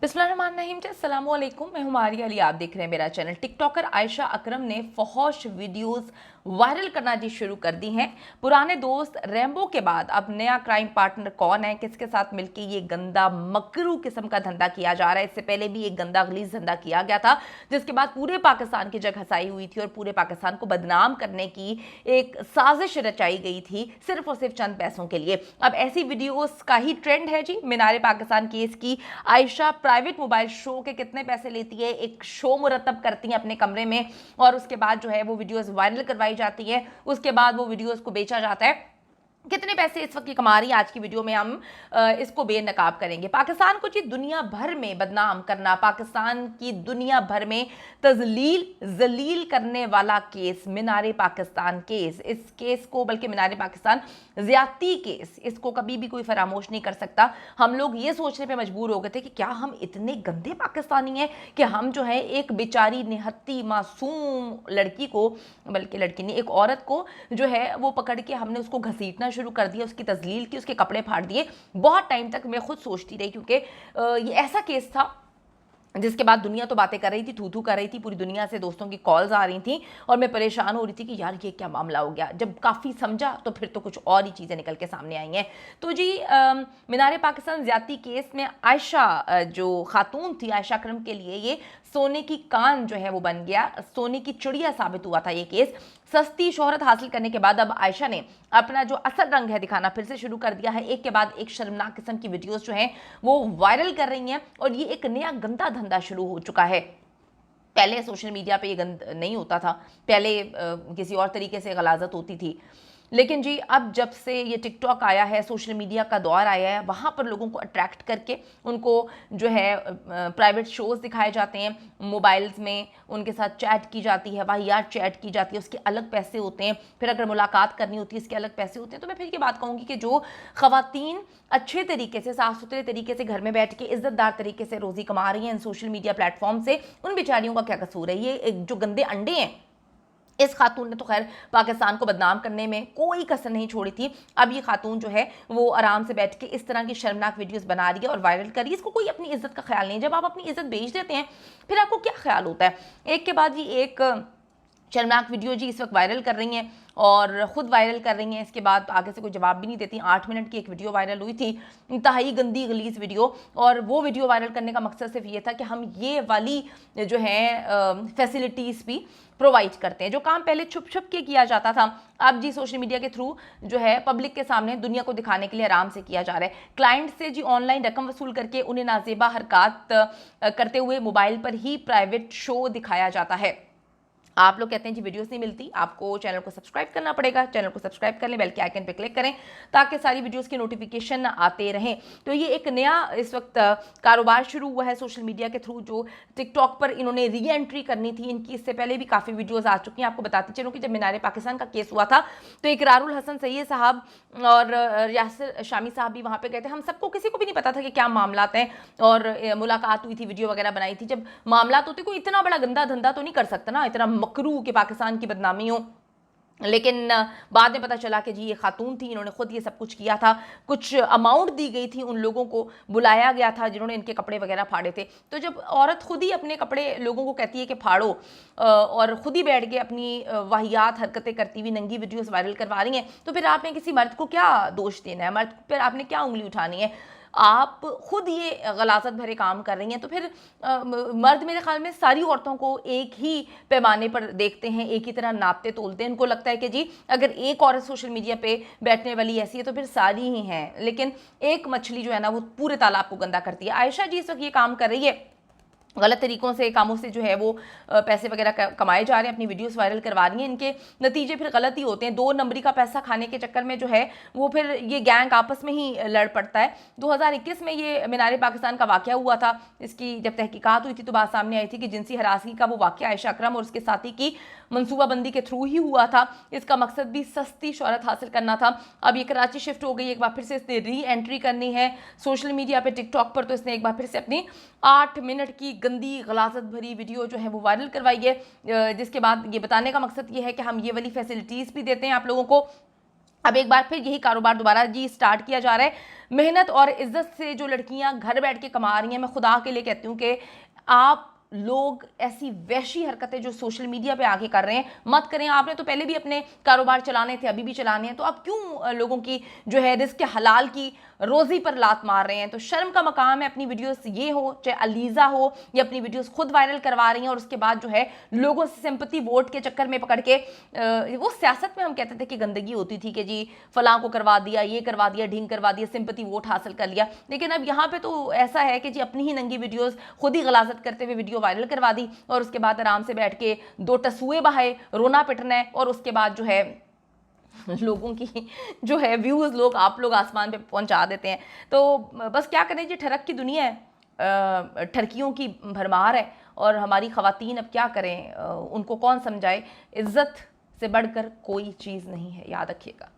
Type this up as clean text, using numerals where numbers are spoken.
बिस्मिल्लाहिर्रहमानिर्रहीम जी, अस्सलाम वालेकुम। मैं हूं मारिया अली, आप देख रहे हैं मेरा चैनल। टिकटॉकर आयशा अकरम ने फौहश वीडियोस वायरल करना जी शुरू कर दी हैं। पुराने दोस्त रैम्बो के बाद अब नया क्राइम पार्टनर कौन है, किसके साथ मिलकर ये गंदा मकरू किस्म का धंधा किया जा रहा है। इससे पहले भी एक गंदा गलीज धंधा किया गया था, जिसके बाद पूरे पाकिस्तान की जगह हसाई हुई थी और पूरे पाकिस्तान को बदनाम करने की एक साजिश रचाई गई थी सिर्फ और सिर्फ चंद पैसों के लिए। अब ऐसी वीडियोस का ही ट्रेंड है जी। मीनारे पाकिस्तान केस की आयशा प्राइवेट मोबाइल शो के कितने पैसे लेती है, एक शो मुरतब करती हैं अपने कमरे में और उसके बाद जो है वो वीडियोस वायरल करवाई जाती है, उसके बाद वो वीडियोस को बेचा जाता है। कितने पैसे इस वक्त की कमा रही है, आज की वीडियो में हम इसको बेनकाब करेंगे। पाकिस्तान को जी दुनिया भर में बदनाम करना, पाकिस्तान की दुनिया भर में तजलील जलील करने वाला केस मीनारे पाकिस्तान केस, इस केस को बल्कि मीनारे पाकिस्तान ज्यादती केस, इसको कभी भी कोई फरामोश नहीं कर सकता। हम लोग ये सोचने पे मजबूर हो गए थे कि क्या हम इतने गंदे पाकिस्तानी हैं कि हम जो है एक बेचारी निहत्ती मासूम लड़की को, बल्कि लड़की नहीं एक औरत को जो है वो पकड़ के हमने उसको घसीटना शुरू कर दिया, उसकी तजलील की, उसके कपड़े फाड़ दिए। बहुत टाइम तक मैं खुद सोचती रही, क्योंकि ये ऐसा केस था जिसके बाद दुनिया तो बातें कर रही थी, थू थू कर रही थी, पूरी दुनिया से दोस्तों की कॉल्स आ रही थी और मैं परेशान हो रही थी कि यार ये क्या मामला हो गया। जब काफ़ी समझा तो फिर तो कुछ और ही चीज़ें निकल के सामने आई हैं। तो जी मीनारे पाकिस्तान ज्यादती केस में आयशा जो खातून थी, आयशा अकरम के लिए ये सोने की कान जो है वो बन गया, सोने की चिड़िया साबित हुआ था ये केस। सस्ती शोहरत हासिल करने के बाद अब आयशा ने अपना जो असल रंग है दिखाना फिर से शुरू कर दिया है। एक के बाद एक शर्मनाक किस्म की वीडियोस जो हैं वो वायरल कर रही हैं और ये एक नया गंदा धंधा शुरू हो चुका है। पहले सोशल मीडिया पे ये गंद नहीं होता था, पहले किसी और तरीके से गलाजत होती थी, लेकिन जी अब जब से ये टिकटॉक आया है, सोशल मीडिया का दौर आया है, वहाँ पर लोगों को अट्रैक्ट करके उनको जो है प्राइवेट शोज़ दिखाए जाते हैं, मोबाइल्स में उनके साथ चैट की जाती है, वाहियात चैट की जाती है, उसके अलग पैसे होते हैं। फिर अगर मुलाकात करनी होती है इसके अलग पैसे होते हैं। तो मैं फिर ये बात कहूँगी कि जो ख़वातीन अच्छे तरीके से, साफ़ सुथरे तरीके से घर में बैठ के इज़्ज़तदार तरीके से रोज़ी कमा रही हैं इन सोशल मीडिया प्लेटफॉर्म से, उन बेचारियों का क्या कसूर है। ये जो गंदे अंडे हैं, इस खातून ने तो खैर पाकिस्तान को बदनाम करने में कोई कसर नहीं छोड़ी थी। अब ये खातून जो है वो आराम से बैठ के इस तरह की शर्मनाक वीडियोस बना रही है और वायरल कर रही है। इसको कोई अपनी इज्जत का ख्याल नहीं। जब आप अपनी इज्जत बेच देते हैं फिर आपको क्या ख्याल होता है। एक के बाद ये एक शर्मनाक वीडियो जी इस वक्त वायरल कर रही हैं और ख़ुद वायरल कर रही हैं, इसके बाद आगे से कोई जवाब भी नहीं देती। 8 मिनट की एक वीडियो वायरल हुई थी, इंतहाई गंदी गलीज वीडियो, और वो वीडियो वायरल करने का मकसद सिर्फ ये था कि हम ये वाली जो है फैसिलिटीज़ भी प्रोवाइड करते हैं। जो काम पहले छुप छुप के किया जाता था, अब जी सोशल मीडिया के थ्रू जो है पब्लिक के सामने दुनिया को दिखाने के लिए आराम से किया जा रहा है। क्लाइंट से जी ऑनलाइन रकम वसूल करके उन्हें नाजेबा हरकत करते हुए मोबाइल पर ही प्राइवेट शो दिखाया जाता है। आप लोग कहते हैं जी वीडियोस नहीं मिलती, आपको चैनल को सब्सक्राइब करना पड़ेगा। चैनल को सब्सक्राइब कर लें, बेल के आइकन पे क्लिक करें ताकि सारी वीडियोस की नोटिफिकेशन आते रहें। तो ये एक नया इस वक्त कारोबार शुरू हुआ है सोशल मीडिया के थ्रू, जो टिकटॉक पर इन्होंने री एंट्री करनी थी। इनकी इससे पहले भी काफ़ी वीडियोज़ आ चुकी हैं। आपको बताती चलूँ कि जब मीनारे पाकिस्तान का केस हुआ था तो इकरारुल हसन सैयद साहब और यासिर शामी साहब भी वहाँ पर गए थे। हम सबको, किसी को भी नहीं पता था कि क्या मामला हैं, और मुलाकात हुई थी, वीडियो वगैरह बनाई थी। जब मामला होते कोई इतना बड़ा गंदा धंधा तो नहीं कर सकता ना, इतना मकरू के पाकिस्तान की बदनामी हो। लेकिन बाद में पता चला कि जी ये खातून थी, इन्होंने खुद ये सब कुछ किया था। कुछ अमाउंट दी गई थी, उन लोगों को बुलाया गया था जिन्होंने इनके कपड़े वगैरह फाड़े थे। तो जब औरत खुद ही अपने कपड़े लोगों को कहती है कि फाड़ो और खुद ही बैठ के अपनी वाहियात हरकतें करती हुई नंगी वीडियोस वायरल करवा रही हैं, तो फिर आपने किसी मर्द को क्या दोष देना है, मर्द पर आपने क्या उंगली उठानी है। आप खुद ये गलाजत भरे काम कर रही हैं, तो फिर मर्द मेरे ख्याल में सारी औरतों को एक ही पैमाने पर देखते हैं, एक ही तरह नापते तोलते हैं। उनको लगता है कि जी अगर एक औरत सोशल मीडिया पे बैठने वाली ऐसी है तो फिर सारी ही हैं। लेकिन एक मछली जो है ना वो पूरे तालाब को गंदा करती है। आयशा जी इस वक्त ये काम कर रही है, गलत तरीकों से, कामों से जो है वो पैसे वगैरह कमाए जा रहे हैं, अपनी वीडियोस वायरल करवा रही हैं। इनके नतीजे फिर गलत ही होते हैं। 2 नंबरी का पैसा खाने के चक्कर में जो है वो फिर ये गैंग आपस में ही लड़ पड़ता है। 2021 में ये मीनारे पाकिस्तान का वाकया हुआ था। इसकी जब तहकीकात हुई थी तो बात सामने आई थी कि जिनसी हरासगी का वो वाकया आयशा अकरम और उसके साथी की मनसूबाबंदी के थ्रू ही हुआ था। इसका मकसद भी सस्ती शोहरत हासिल करना था। अब ये कराची शिफ्ट हो गई, एक बार फिर से इसने री एंट्री करनी है सोशल मीडिया पर, टिकटॉक पर। तो इसने एक बार फिर से अपनी 8 मिनट की गंदी गलाजत भरी वीडियो जो है वो वायरल करवाई है, जिसके बाद ये बताने का मकसद ये है कि हम ये वाली फैसिलिटीज़ भी देते हैं आप लोगों को। अब एक बार फिर यही कारोबार दोबारा जी स्टार्ट किया जा रहा है। मेहनत और इज्जत से जो लड़कियां घर बैठ के कमा रही हैं, मैं खुदा के लिए कहती हूँ कि आप लोग ऐसी वैशी हरकतें जो सोशल मीडिया पे आके कर रहे हैं मत करें। आपने तो पहले भी अपने कारोबार चलाने थे, अभी भी चलाने हैं, तो आप क्यों लोगों की जो है रिस्क हलाल की रोजी पर लात मार रहे हैं? तो शर्म का मकाम है। अपनी वीडियोस ये हो चाहे अलीजा हो, ये अपनी वीडियोस खुद वायरल करवा रही हैं और उसके बाद जो है लोगों से सिंपैथी वोट के चक्कर में पकड़ के वो सियासत में हम कहते थे कि गंदगी होती थी कि जी फलां को करवा दिया, ये करवा दिया, ढींग करवा दिया, सिंपैथी वोट हासिल कर लिया। लेकिन अब यहाँ पे तो ऐसा है कि जी अपनी ही नंगी वीडियोस खुद ही गलाजत करते हुए वीडियो वायरल करवा दी और उसके बाद आराम से बैठ के दो टसूए बहाए, रोना पिटना है और उसके बाद जो है लोगों की जो है व्यूज आप लोग आसमान पे पहुंचा देते हैं। तो बस क्या करें जी, ठरक की दुनिया है, ठरकियों की भरमार है और हमारी खवातीन अब क्या करें, उनको कौन समझाए। इज्जत से बढ़कर कोई चीज़ नहीं है, याद रखिएगा।